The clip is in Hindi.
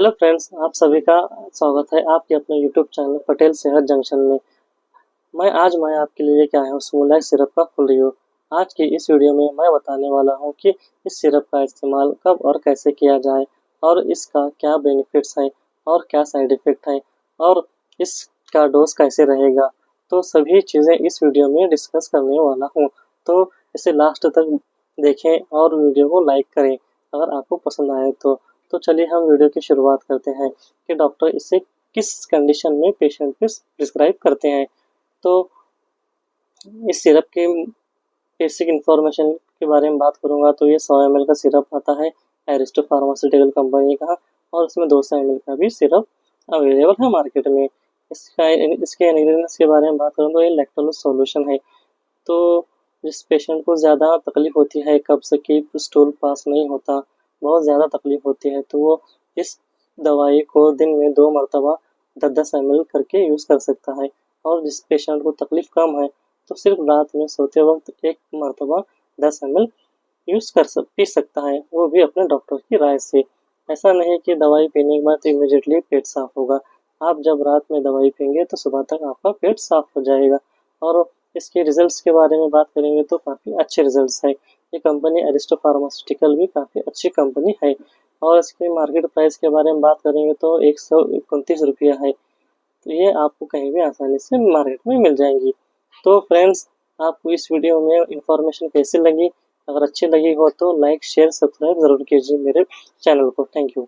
हेलो फ्रेंड्स, आप सभी का स्वागत है आपके अपने यूट्यूब चैनल पटेल सेहत जंक्शन में। मैं आपके लिए लेके आया हूँ स्मूलाइट सिरप का फुल रिव्यू। आज की इस वीडियो में मैं बताने वाला हूँ कि इस सिरप का इस्तेमाल कब और कैसे किया जाए और इसका क्या बेनिफिट्स है और क्या साइड इफ़ेक्ट है और इसका डोज कैसे रहेगा। तो सभी चीज़ें इस वीडियो में डिस्कस करने वाला हूँ। तो इसे लास्ट तक देखें और वीडियो को लाइक करें अगर आपको पसंद आए तो। तो चलिए हम वीडियो की शुरुआत करते हैं कि डॉक्टर इसे किस कंडीशन में पेशेंट को प्रिस्क्राइब करते हैं। तो इस सिरप के बेसिक इंफॉर्मेशन के बारे में बात करूंगा तो ये 100 ml का सिरप आता है एरिस्टो फार्मास्यूटिकल कंपनी का, और इसमें 200 ml का भी सिरप अवेलेबल है मार्केट में। इसके इंग्रेडिएंट्स के बारे में बात करूँ तो ये लैक्टोलोज सॉल्यूशन है। तो जिस पेशेंट को ज़्यादा तकलीफ होती है, कब्ज़ की स्टूल पास नहीं होता, बहुत ज़्यादा तकलीफ होती है, तो वो इस दवाई को दिन में 2 मरतबा 10-10 ml करके यूज़ कर सकता है। और जिस पेशेंट को तकलीफ कम है तो सिर्फ रात में सोते वक्त 1 मरतबा 10 ml पी सकता है, वो भी अपने डॉक्टर की राय से। ऐसा नहीं कि दवाई पीने के बाद इमीडिएटली पेट साफ होगा। आप जब रात में दवाई पिएंगे तो सुबह तक आपका पेट साफ हो जाएगा। और इसके रिजल्ट्स के बारे में बात करेंगे तो काफ़ी अच्छे रिजल्ट्स है। ये कंपनी एरिस्टो फार्मास्यूटिकल भी काफ़ी अच्छी कंपनी है। और इसके मार्केट प्राइस के बारे में बात करेंगे तो 129 रुपया है। तो ये आपको कहीं भी आसानी से मार्केट में मिल जाएंगी। तो फ्रेंड्स, आपको इस वीडियो में इंफॉर्मेशन कैसी लगी? अगर अच्छी लगी हो तो लाइक शेयर सब्सक्राइब ज़रूर कीजिए मेरे चैनल को। Thank you.